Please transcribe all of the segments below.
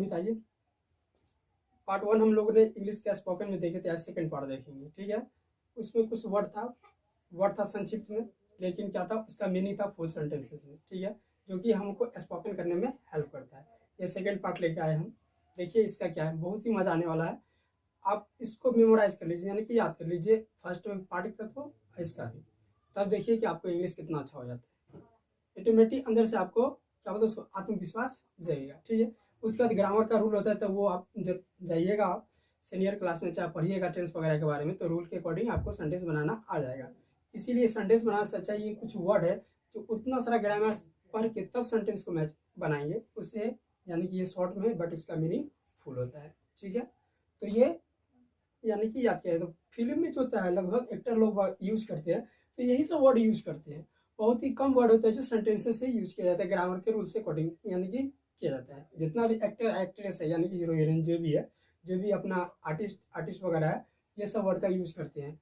With, आइए। Part 1 हम लोगों ने इंग्लिश का स्पोकन में देखे थे, आज सेकंड पार्ट देखेंगे, ठीक है। उसमें कुछ वर्ड था संक्षिप्त में, लेकिन क्या था उसका मीनिंग था फुल सेंटेंसेस में, ठीक है, जो कि हमको स्पोकन करने में हेल्प करता है। ये सेकंड पार्ट लेके आए हम। देखिए इसका क्या है, बहुत ही मजा आने वाला है। आप इसको मेमोराइज कर लीजिए, यानी कि याद कर लीजिए फर्स्ट पार्ट का तो इसका भी, तब देखिए कि आपको इंग्लिश कितना अच्छा हो जाता है। ऑटोमेटिक अंदर से आपको क्या बोलते हैं उसको, आत्मविश्वास जाएगा, ठीक है। उसके बाद ग्रामर का रूल होता है, तो वो आप जब जाइएगा आप सीनियर क्लास में, चाहे पढ़िएगा टेंस वगैरह के बारे में, तो रूल के अकॉर्डिंग आपको सेंटेंस बनाना आ जाएगा। इसीलिए सेंटेंस बनाना से अच्छा ये कुछ वर्ड है जो उतना सारा ग्रामर पढ़ के तब सेंटेंस को मैच बनाएंगे उससे, यानी कि ये शॉर्ट में बट उसका मीनिंग फुल होता है, ठीक है। तो ये यानी कि याद किया है, तो फिल्म में जो होता है लगभग एक्टर लोग यूज करते हैं, तो यही सब वर्ड यूज करते हैं। बहुत ही कम वर्ड होता है जो सेंटेंसेस से यूज किया जाता है, ग्रामर के रूल से अकॉर्डिंग यानी कि किया जाता है। जितना भी एक्टर एक्ट्रेस है, यानी कि हीरो हीरोइन जो भी है, जो भी अपना आर्टिस्ट वगैरह है, ये सब वर्ड का यूज करते हैं।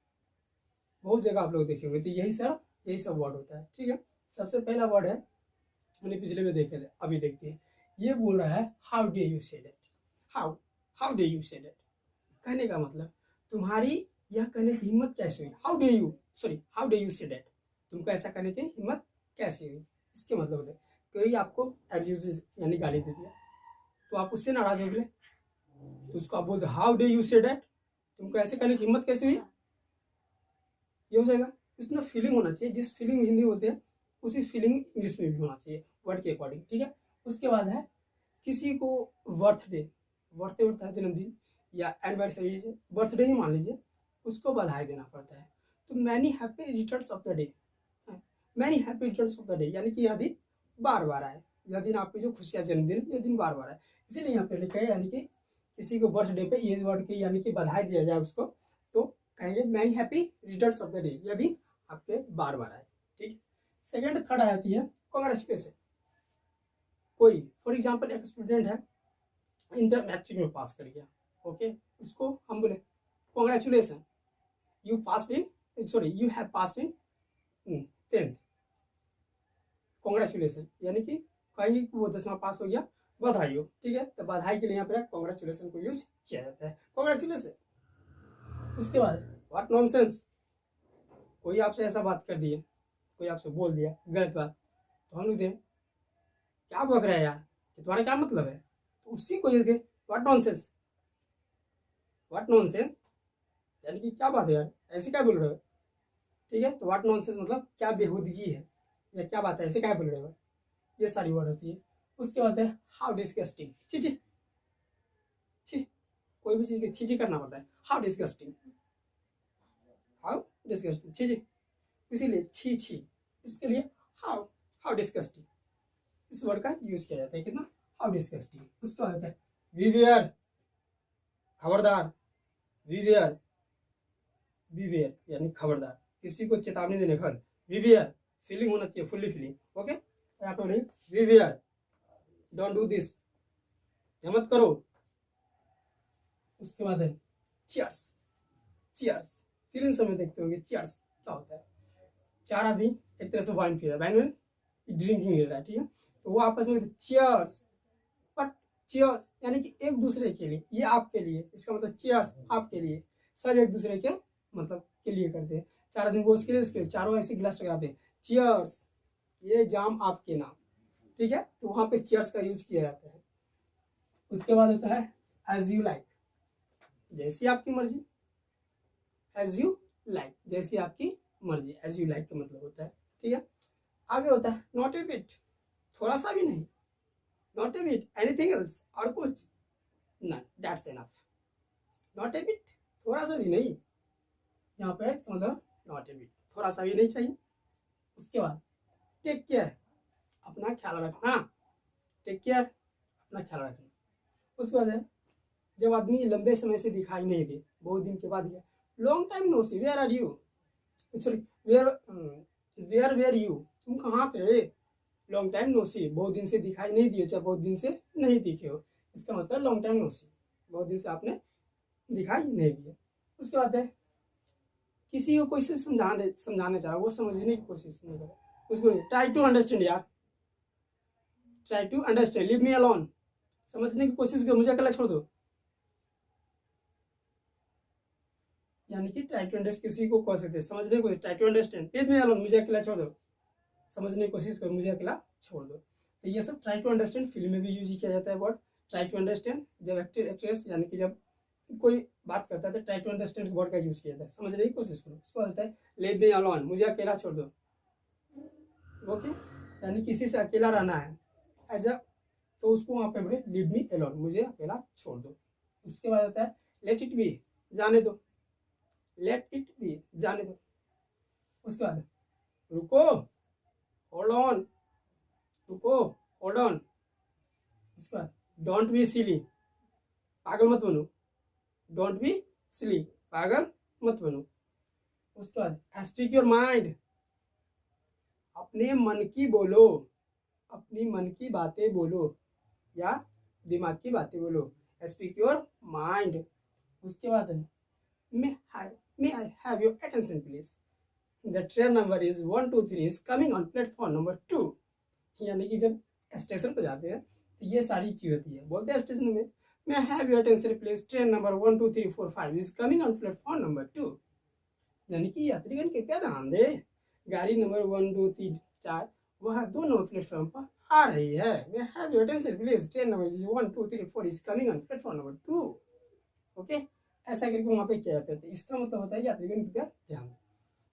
बहुत जगह आप लोग देखेंगे, तो यही सब वर्ड होता है, ठीक है। सबसे पहला वर्ड है, मैंने पिछले में देखे थे, अभी देखते हैं। ये बोल रहा है how day you say that, how day you say that. कहने का मतलब तुम्हारी यह कहने की हिम्मत कैसे हुई, how day you say that, तुमको ऐसा करने की हिम्मत कैसे हुई। इसके मतलब है कोई आपको एब्यूज यानी गाली दे दिया, तो आप उससे नाराज हो गए, तो उसको आप बोलते how day you say that, तुमको ऐसे करने की हिम्मत कैसे हुई, ये हो जाएगा। इसमें फीलिंग होना चाहिए, जिस फीलिंग में हिंदी बोलते हैं उसी फीलिंग इंग्लिश में भी होना चाहिए वर्ड के अकॉर्डिंग, ठीक है। उसके बाद है किसी को बर्थडे होता है जन्मदिन या एनिवर्सरी, बर्थडे ही मान लीजिए, उसको बधाई देना पड़ता है। तो many happy returns of the day, many happy returns of the day, यानी कि यह दिन बार बार आए, यह दिन आपकी जो खुशियां जन्मदिन, यह दिन बार बार आए, इसीलिए यहाँ पे लिखा है, यानी कि किसी को बर्थडे पे ये वर्ड की यानी कि बधाई दिया जाए उसको, तो कहेंगे many happy returns of the day, यह दिन आपके बार बार आए, ठीक। सेकेंड थर्ड आती है कांग्रेचुलेशन। कोई फॉर एग्जाम्पल एक स्टूडेंट है, इंटर मैट्रिक में पास कर गया, ओके, उसको हम बोले congratulation, you have pass in 10th, congratulation, यानी कि कहेंगे कि वो 10वां पास हो गया, बधाई हो, ठीक है। तो बधाई के लिए यहाँ पर कांग्रेचुलेशन को यूज किया जाता है, कांग्रेचुलेशन। उसके बाद व्हाट नॉनसेंस, कोई आपसे ऐसा बात कर दिए, कोई आपसे बोल दिया गलत बात, तो हम लोग दें क्या बक रहा है यार, तुम्हारा क्या मतलब है, तो उसी को ये व्हाट नॉनसेंस, यानी कि क्या बात है यार, ऐसे क्या बोल रहे हो, ठीक है। तो व्हाट नॉनसेंस मतलब क्या बेहूदगी है या क्या बात है, ऐसे क्या बोल रहे हो, ये सारी वर्ड होती है। उसके बाद है हाउ डिस्गस्टिंग, छी, कोई भी चीज की छी करना पड़ता है, हाउ डिस्गस्टिंग, छी, इसीलिए छी, इसके लिए हाउ डिस्गस्टिंग, इस वर्ड का यूज किया जाता है, कितना, हाउ डिस्गस्टिंग। उसके बाद है विवेयर, खबरदार, विवेयर यानी खबरदार, किसी को चेतावनी देने का, विवेयर, फीलिंग होना चाहिए, फुल्ली फीलिंग, ओके। यहाँ पे नहीं, विवेयर, डोंट डू दिस, मत करो। उसके बाद है चीयर्स, फिल्म समय देखते होंगे, चीयर्स क्या होता है, चार आदमी एक तरह से वाइन पी रहा है, वाइन में ड्रिंकिंग ले रहा है, ठीक है, तो वो आपस में चीयर्स, बट चीयर्स यानी कि एक दूसरे के लिए, ये आपके लिए, इसका मतलब चीयर्स आपके लिए, सब एक दूसरे के मतलब के लिए करते हैं। चार आदमी वो उसके लिए चारों ऐसे गिलास टकराते हैं, चीयर्स, ये जाम आपके नाम, ठीक है, तो वहां पे चीयर्स का यूज किया जाता है। उसके बाद होता है एज यू लाइक, जैसी आपकी मर्जी, एज यू लाइक, जैसी आपकी मर्जी, एज यू लाइक का मतलब होता है, ठीक है। आगे होता है नॉट ए बिट, थोड़ा सा भी नहीं, not a bit anything else, और कुछ none, that's enough, not a bit, थोड़ा सा भी नहीं, यहाँ पे मतलब नॉट ए बिट, थोड़ा सा भी नहीं चाहिए। उसके बाद टेक केयर, अपना ख्याल रखना, टेक केयर, अपना ख्याल रखना। उसके बाद है जब आदमी लंबे समय से दिखाई नहीं दे, बहुत दिन के बाद गया, long time no see, where are you, sorry where you, तुम कहाँ थे, लॉन्ग टाइम नो सी, बहुत दिन से दिखाई नहीं दिए, चाहे बहुत दिन से नहीं दिखे हो, इसका मतलब लॉन्ग टाइम नो सी, बहुत दिन से आपने दिखाई नहीं दिए। उसके बाद है किसी को कोई से समझाने चाह रहा, वो समझने की कोशिश नहीं कर रहा, उसको ट्राई टू अंडरस्टैंड यार, try to understand, leave me alone, समझने की कोशिश करो, मुझे अकेला छोड़ दो। यानी कि ट्राई टू अंडरस्टैंड किसी को कह सकते हैं समझने को, try to understand, leave me alone, मुझे अकेला छोड़ दो, समझने की कोशिश करो, मुझे अकेला छोड़ दो। तो ये सब ट्राई टू अंडरस्टैंड फिल्म में भी यूज किया जाता है वर्ड ट्राई टू अंडरस्टैंड। जब एक्टर एक्ट्रेस यानी कि जब कोई बात करता है तो ट्राई टू अंडरस्टैंड वर्ड का यूज किया जाता है, समझने की कोशिश करो। उसको होता है लीव मी अलोन, मुझे अकेला छोड़ दो। ओके, यानी किसी से अकेला रहना है एज अ, तो उसको वहां पे बोले लीव मी अलोन, मुझे अकेला छोड़ दो। उसके बाद आता है लेट इट बी, जाने दो, लेट इट बी, जाने दो। उसके बाद रुको, होल्ड ऑन, रुको, होल्ड ऑन। उसके बाद डोंट बी सिली, पागल मत बनो, डोंट बी सिली, पागल मत बनो। उसके बाद स्पीक योर माइंड, अपने मन की बोलो, अपनी मन की बातें बोलो या दिमाग की बातें बोलो, स्पीक योर माइंड। उसके बाद may I have your attention please, the train number is 123 is coming on platform number 2। यानी कि जब स्टेशन पर जाते हैं तो ये सारी चीज होती है, बोलते हैं स्टेशन में may I have your attention please, train number 1 2 3 4 5 is coming on platform number 2। यानी कि यात्रीगण कृपया ध्यान दे, गाड़ी नंबर 1 2 3 4 वह 2 नंबर प्लेटफॉर्म पर आ रही है, may have your attention please, train number 1 2 3 4 is coming on platform number 2। Okay, ऐसा करके वहां पे क्या जाता है, इसका मतलब होता है यात्रीगण कृपया ध्यान दें।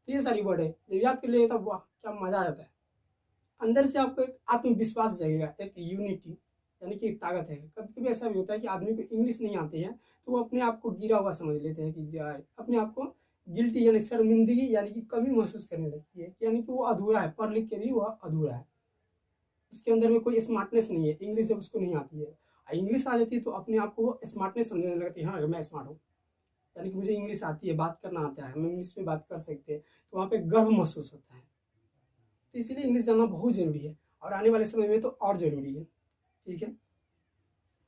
तो ये सारी वर्ड है, जब याद कर लेगा तब वाह क्या मजा आ जाता है, अंदर से आपको एक आत्मविश्वास जगेगा, एक यूनिटी यानी कि एक ताकत है। कभी कभी ऐसा भी होता है कि आदमी को इंग्लिश नहीं आती है तो वो अपने आप को गिरा हुआ समझ लेते हैं कि जाए, अपने आप को गिल्टी यानी शर्मिंदगी यानी कि कमी महसूस करने लगती है, यानी कि वो अधूरा है, पढ़ लिख के भी वह अधूरा है, उसके अंदर में कोई स्मार्टनेस नहीं है। इंग्लिश जब उसको नहीं आती है, इंग्लिश आ जाती है तो अपने आप को वो स्मार्टनेस समझने लगती है, हाँ मैं स्मार्ट हूँ, यानी कि मुझे इंग्लिश आती है, बात करना आता है, हम इंग्लिश में बात कर सकते हैं, तो वहाँ पे गर्व महसूस होता है। तो इसीलिए इंग्लिश जानना बहुत जरूरी है और आने वाले समय में तो और जरूरी है। ठीक है,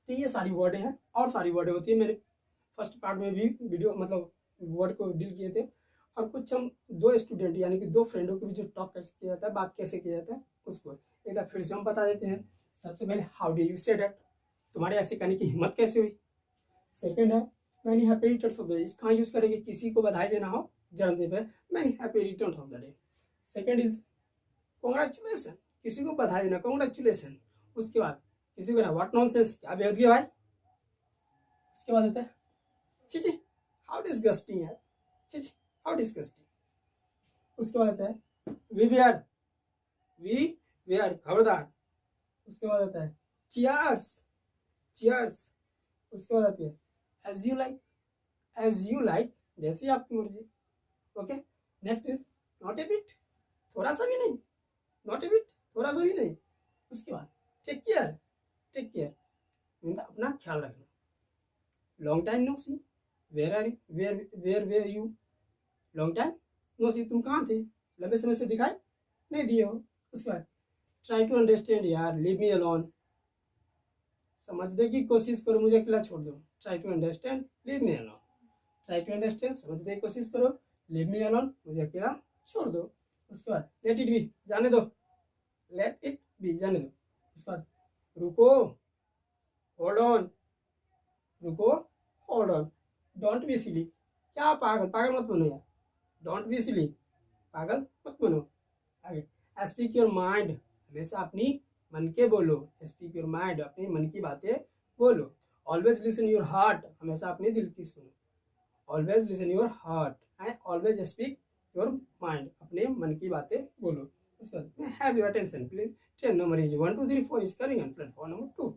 तो ये सारी वर्डें हैं और सारी वर्डें होती है, मैंने फर्स्ट पार्ट में भी वीडियो मतलब वर्ड को डील किए थे। और कुछ हम दो स्टूडेंट यानी कि दो फ्रेंडों के बीच जो टॉक कैसे किया जाता है, बात कैसे किया जाता है, उसको एक बार फिर से हम बता देते हैं। सबसे पहले how do you say that, तुम्हारे ऐसे कहने की हिम्मत कैसे हुई। सेकंड है many happy returns of the day, कहाँ यूज करेंगे, किसी को बधाई देना हो जन्मदिन पे, many happy returns of the day. Second is congratulation, किसी को बधाई देना, कॉन्ग्रेचुलेसन। उसके बाद किसी को ना व्हाट नॉनसेंस, क्या बेहद भाई। उसके बाद होता है चिची, हाउ डिस्गस्टिंग है, चिची हाउ डिस्गस्टिंग। उसके बाद आता है वी वेयर खबरदार। उसके बाद आता है चियर्स, चियर्स। उसके बाद आती है एज यू लाइक, जैसे आपकी मर्जी। Okay, next is not a bit, थोड़ा सा भी नहीं, नॉट ए बिट थोड़ा सा भी नहीं। उसके बाद टेक केयर, टेक केयर मतलब अपना ख्याल रखना। Long time no see, where are where you, long time no see, तुम कहाँ थे, लंबे समय से दिखाई नहीं दिए हो। उसके बाद ट्राई टू अंडरस्टैंड यार, लीव मी अलोन, समझने की कोशिश करो, मुझे अकेला छोड़ दो। Try to understand, leave me alone, try to understand, समझने की कोशिश करो, लीव मी अलोन, मुझे अकेला छोड़ दो। उसके बाद लेट इट बी, जाने दो, लेट इट बी, जाने दो। उसके बाद रुको, होल्ड ऑन, रुको, hold on, don't be silly, क्या पागल, पागल मत बनो यार, डोंट बी सिली, पागल मत बनो। आगे स्पीक योर माइंड, हमेशा अपनी मन के बोलो, स्पीक योर माइंड, अपनी मन की बातें बोलो। ऑलवेज लिसन योर हार्ट, हमेशा अपने दिल की सुनो, always listen your heart and always speak your mind, अपने मन की बातें बोलो। उसके बाद have your attention please, train number is 1 2 3 4 is coming on platform number 2।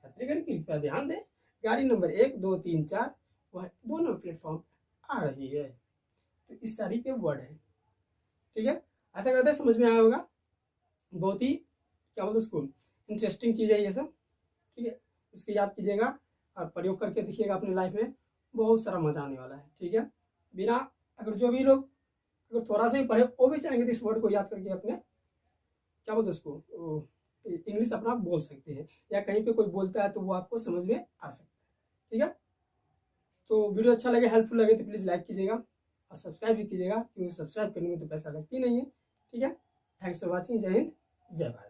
यात्रीगण कृपया ध्यान दें, गाड़ी नंबर 1 2 3 4 वह दोनों प्लेटफॉर्म आ रही है। तो इस सारी के वर्ड है। ठीक है, ऐसा करते हैं, समझ में आया होगा, बहुत ही क्या बोलते उसको इंटरेस्टिंग चीज है ये सब। ठीक है, इसको याद कीजिएगा और प्रयोग करके देखिएगा अपनी लाइफ में, बहुत सारा मजा आने वाला है। ठीक है, बिना अगर जो भी लोग अगर थोड़ा सा ही पढ़े वो भी चाहेंगे तो इस वर्ड को याद करके अपने क्या बोलते उसको इंग्लिश अपना बोल सकते हैं, या कहीं पे कोई बोलता है तो वो आपको समझ में आ सकता है। ठीक है, तो वीडियो अच्छा लगे, हेल्पफुल लगे तो प्लीज़ लाइक कीजिएगा और सब्सक्राइब भी कीजिएगा, क्योंकि सब्सक्राइब करने में तो पैसा लगती नहीं है। ठीक है, थैंक्स फॉर वॉचिंग, जय हिंद जय भारत।